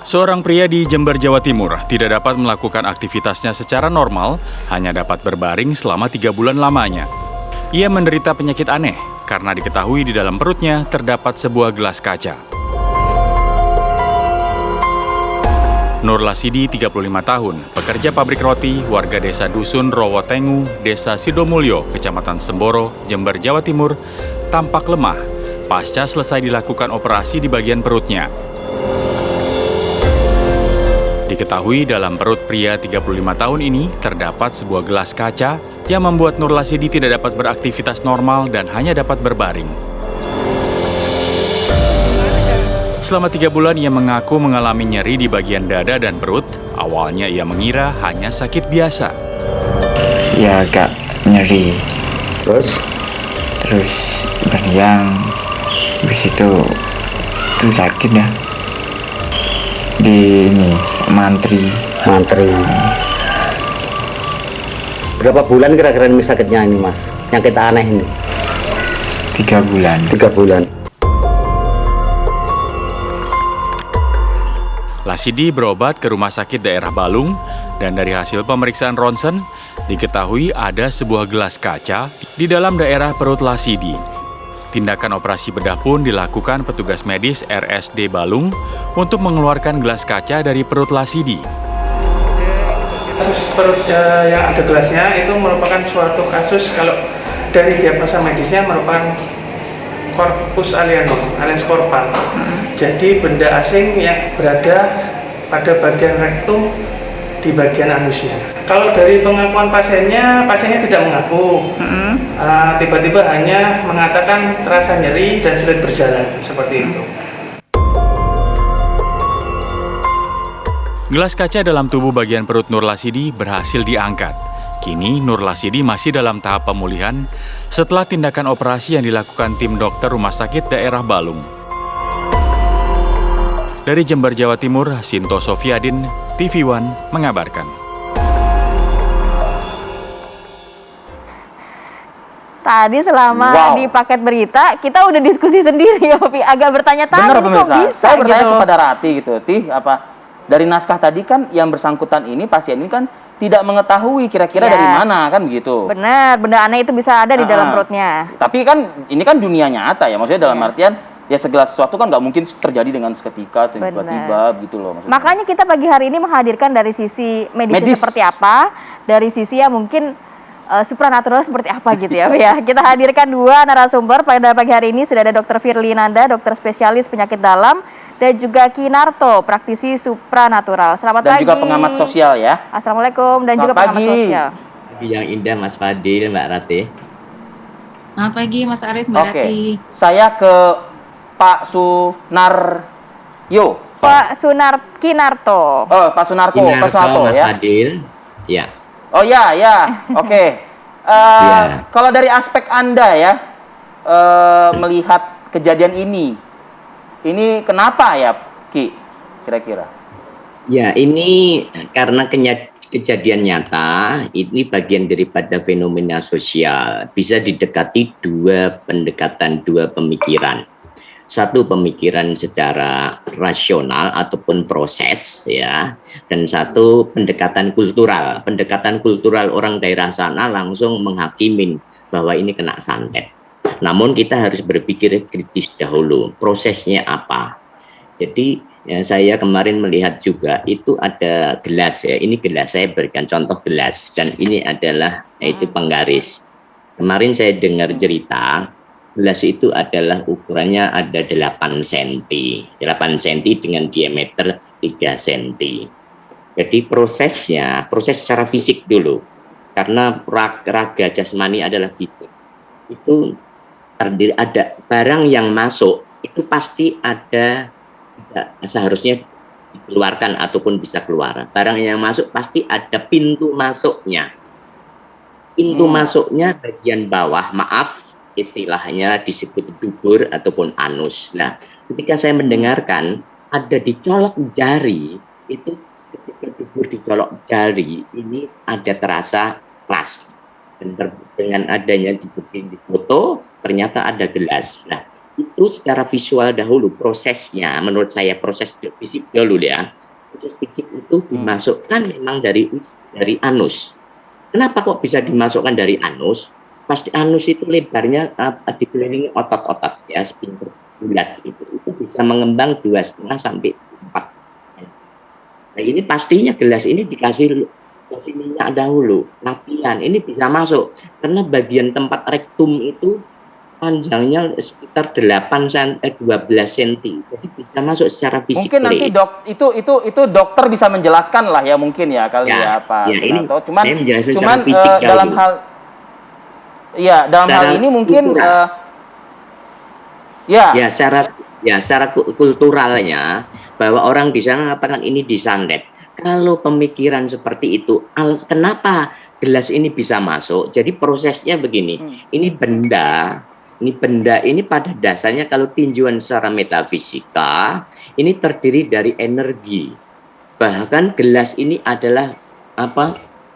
Seorang pria di Jember, Jawa Timur tidak dapat melakukan aktivitasnya secara normal, hanya dapat berbaring selama 3 bulan lamanya. Ia menderita penyakit aneh karena diketahui di dalam perutnya terdapat sebuah gelas kaca. Nur Lasidi, 35 tahun, pekerja pabrik roti, warga desa Dusun Rowotengu, desa Sidomulyo, Kecamatan Semboro, Jember, Jawa Timur, tampak lemah pasca selesai dilakukan operasi di bagian perutnya. Diketahui dalam perut pria 35 tahun ini terdapat sebuah gelas kaca yang membuat Nur Lasidi tidak dapat beraktivitas normal dan hanya dapat berbaring. Selama 3 bulan ia mengaku mengalami nyeri di bagian dada dan perut. Awalnya ia mengira hanya sakit biasa. Ya agak nyeri. Terus beriang. Habis itu sakit ya. Di ini mantri. Berapa bulan kira-kira ini sakitnya ini, Mas? Penyakit aneh ini. 3 bulan. 3 bulan. Lasidi berobat ke rumah sakit daerah Balung dan dari hasil pemeriksaan ronsen diketahui ada sebuah gelas kaca di dalam daerah perut Lasidi. Tindakan operasi bedah pun dilakukan petugas medis RSD Balung untuk mengeluarkan gelas kaca dari perut Lasidi. Kasus perut yang ada gelasnya itu merupakan suatu kasus kalau dari diagnosa medisnya merupakan corpus alienum alias korpal. Jadi benda asing yang berada pada bagian rektum di bagian anusnya. Kalau dari pengakuan pasiennya tidak mengaku. Tiba-tiba hanya mengatakan terasa nyeri dan sulit berjalan seperti itu. Gelas kaca dalam tubuh bagian perut Nur Lasidi berhasil diangkat. Kini Nur Lasidi masih dalam tahap pemulihan setelah tindakan operasi yang dilakukan tim dokter Rumah Sakit Daerah Balung. Dari Jember, Jawa Timur, Sinto Sofiadin, TV One mengabarkan. Tadi selama di paket berita, kita udah diskusi sendiri, Opi. Agak bertanya-tanya, kok bisa saya bertanya gitu. kepada Rati gitu, dari naskah tadi kan yang bersangkutan ini, pasien ini kan tidak mengetahui kira-kira dari mana kan gitu. Benar, benda aneh itu bisa ada di dalam perutnya. Tapi kan ini kan dunia nyata ya, maksudnya dalam artian ya segala sesuatu kan nggak mungkin terjadi dengan seketika tiba-tiba gitu loh maksudnya. Makanya kita pagi hari ini menghadirkan dari sisi medis seperti apa, dari sisi ya mungkin supranatural seperti apa gitu ya. Kita hadirkan 2 narasumber pada pagi hari ini. Sudah ada Dr. Firly Nanda, dokter spesialis penyakit dalam, dan juga Kinarto, praktisi supranatural. Selamat pagi. Dan juga pengamat sosial ya. Assalamualaikum. Dan juga pengamat sosial. Pagi yang indah Mas Fadil, Mbak Rati. Selamat pagi Mas Aris, Mbak Rati. Saya ke Pak Sunaryo. Kinarto. Oh, Pak Sunarko, Pak Sunarto Mas ya. Fadil. Ya. Oh ya. Oke. Kalau dari aspek Anda ya, melihat kejadian ini kenapa ya, Ki? Kira-kira? Ya, ini karena kejadian nyata, ini bagian daripada fenomena sosial. Bisa didekati 2 pendekatan, 2 pemikiran. Satu pemikiran secara rasional ataupun proses ya, dan satu pendekatan kultural. Pendekatan kultural orang daerah sana langsung menghakimin bahwa ini kena santet. Namun kita harus berpikir kritis dahulu, prosesnya apa. Jadi ya, saya kemarin melihat juga itu ada gelas ya, ini gelas, saya berikan contoh gelas, dan ini adalah yaitu penggaris. Kemarin saya dengar cerita, gelas itu adalah ukurannya ada 8 cm. 8 cm dengan diameter 3 cm. Jadi proses secara fisik dulu. Karena raga jasmani adalah fisik. Itu terdiri ada barang yang masuk, itu pasti ada seharusnya dikeluarkan ataupun bisa keluar. Barang yang masuk pasti ada pintu masuknya. Pintu masuknya bagian bawah, istilahnya disebut dubur ataupun anus. Nah, ketika saya mendengarkan ada dicolok jari, itu ketika dubur dicolok jari, ini ada terasa keras. Dan dengan adanya di foto, ternyata ada gelas. Nah, itu secara visual dahulu prosesnya, menurut saya proses fisik dulu ya. Proses fisik itu dimasukkan memang dari anus. Kenapa kok bisa dimasukkan dari anus? Pasti anus itu lebarnya dikelilingi otot-otot ya, sphincter bulat itu bisa mengembang 2,5 sampai 4. Nah ini pastinya gelas ini dikasih minyak dahulu, latihan ini bisa masuk karena bagian tempat rektum itu panjangnya sekitar 12 cm, jadi bisa masuk secara fisik. Mungkin nanti itu dokter bisa menjelaskan lah ya mungkin ya kali ya Pak Sunarto. Cuman dalam hal hal ini mungkin secara kulturalnya bahwa orang di sana mengatakan ini disandet. Kalau pemikiran seperti itu, kenapa gelas ini bisa masuk? Jadi prosesnya begini, ini benda ini pada dasarnya kalau tinjauan secara metafisika, ini terdiri dari energi. Bahkan gelas ini adalah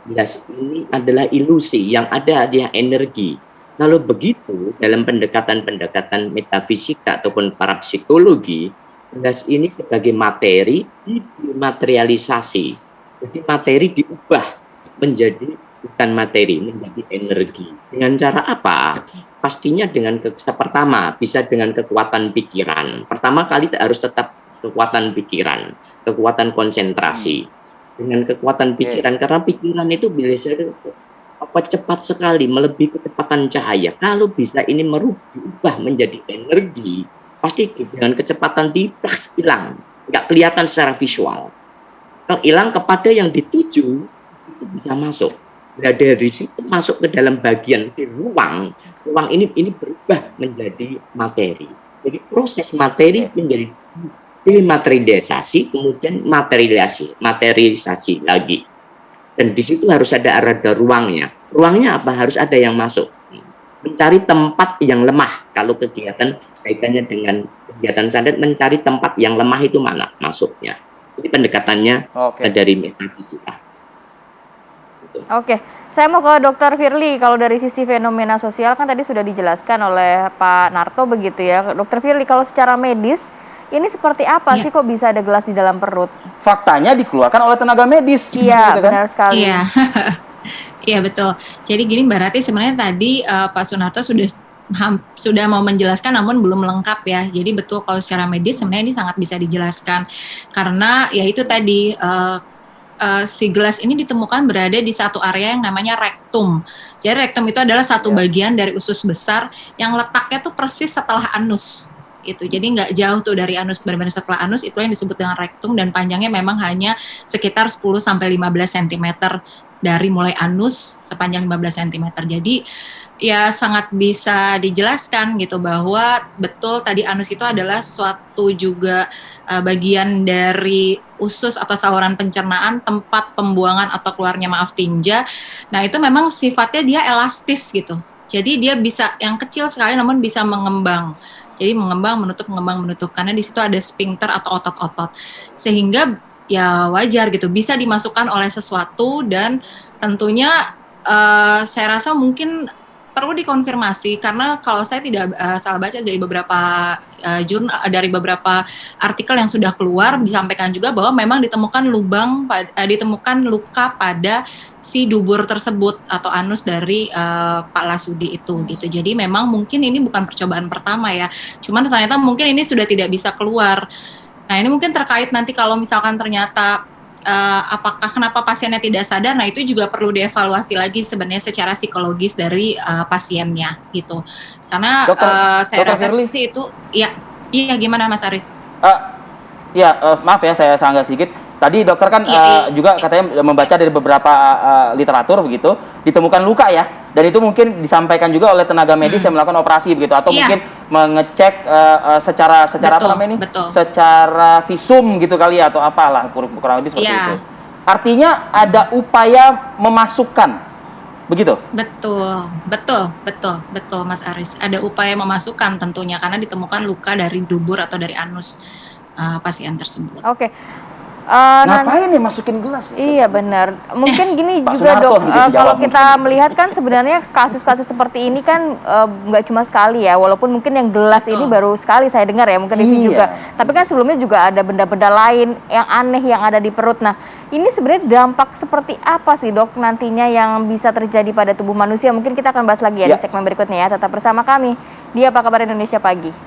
Gelas ini adalah ilusi, yang ada dia energi. Kalau begitu, dalam pendekatan-pendekatan metafisika ataupun parapsikologi, gelas ini sebagai materi dimaterialisasi. Jadi materi diubah menjadi bukan materi, menjadi energi. Dengan cara apa? Pastinya pertama bisa dengan kekuatan pikiran. Pertama kali harus tetap kekuatan pikiran, kekuatan konsentrasi. Dengan kekuatan pikiran, karena pikiran itu biasanya cepat sekali, melebihi kecepatan cahaya. Kalau bisa ini berubah menjadi energi, pasti dengan kecepatan hilang, nggak kelihatan secara visual. Kalau hilang kepada yang dituju, itu bisa masuk. Nah, dari situ masuk ke dalam bagian di ruang ini berubah menjadi materi. Jadi proses materi menjadi dematerialisasi, kemudian materialisasi lagi. Dan di situ harus ada ruangnya. Ruangnya apa? Harus ada yang masuk. Mencari tempat yang lemah. Kalau kegiatan kaitannya dengan kegiatan santet, mencari tempat yang lemah itu mana masuknya. Jadi pendekatannya dari metafisika. Oke, saya mau ke Dr. Firly. Kalau dari sisi fenomena sosial kan tadi sudah dijelaskan oleh Pak Narto begitu ya. Dr. Firly, kalau secara medis ini seperti apa sih kok bisa ada gelas di dalam perut? Faktanya dikeluarkan oleh tenaga medis. Iya, gitu benar sekali. Iya. Iya, betul. Jadi gini Mbak Rati, sebenarnya tadi Pak Sunarto sudah mau menjelaskan namun belum lengkap ya. Jadi betul kalau secara medis sebenarnya ini sangat bisa dijelaskan. Karena ya itu tadi si gelas ini ditemukan berada di satu area yang namanya rektum. Jadi rektum itu adalah satu bagian dari usus besar yang letaknya tuh persis setelah anus. Itu. Jadi nggak jauh tuh dari anus, benar-benar setelah anus itu yang disebut dengan rektum, dan panjangnya memang hanya sekitar 10 sampai 15 cm dari mulai anus sepanjang 15 cm. Jadi ya sangat bisa dijelaskan gitu bahwa betul tadi anus itu adalah suatu juga bagian dari usus atau saluran pencernaan, tempat pembuangan atau keluarnya tinja. Nah, itu memang sifatnya dia elastis gitu. Jadi dia bisa yang kecil sekali namun bisa mengembang. Jadi mengembang, menutup, karena di situ ada sphincter atau otot-otot. Sehingga ya wajar gitu, bisa dimasukkan oleh sesuatu, dan tentunya saya rasa mungkin perlu dikonfirmasi, karena kalau saya tidak salah baca dari beberapa dari beberapa artikel yang sudah keluar disampaikan juga bahwa memang ditemukan luka pada si dubur tersebut atau anus dari Pak Lasudi itu gitu. Jadi memang mungkin ini bukan percobaan pertama ya. Cuman ternyata mungkin ini sudah tidak bisa keluar. Nah, ini mungkin terkait nanti kalau misalkan ternyata kenapa pasiennya tidak sadar, nah itu juga perlu dievaluasi lagi sebenarnya secara psikologis dari pasiennya gitu. Karena saya rasa sih itu iya gimana Mas Aris? Maaf ya saya sanggah sedikit. Tadi dokter kan juga katanya membaca dari beberapa literatur begitu, ditemukan luka ya, dan itu mungkin disampaikan juga oleh tenaga medis yang melakukan operasi begitu, atau mungkin mengecek secara apa namanya ini? Secara visum gitu kali ya, atau apalah kurang lebih seperti itu. Artinya ada upaya memasukkan, begitu? Betul Mas Aris. Ada upaya memasukkan tentunya karena ditemukan luka dari dubur atau dari anus pasien tersebut. Oke. Ngapain nih masukin gelas? Iya benar. Mungkin gini Pak juga Sunarto dok, mungkin jawab kalau mungkin. kita melihat kan sebenarnya kasus-kasus seperti ini kan nggak cuma sekali ya, walaupun mungkin yang gelas ini baru sekali saya dengar ya, mungkin Iya. itu juga. Tapi kan sebelumnya juga ada benda-benda lain yang aneh yang ada di perut. Nah, ini sebenarnya dampak seperti apa sih dok nantinya yang bisa terjadi pada tubuh manusia? Mungkin kita akan bahas lagi ya di segmen berikutnya ya. Tetap bersama kami di Apa Kabar Indonesia Pagi.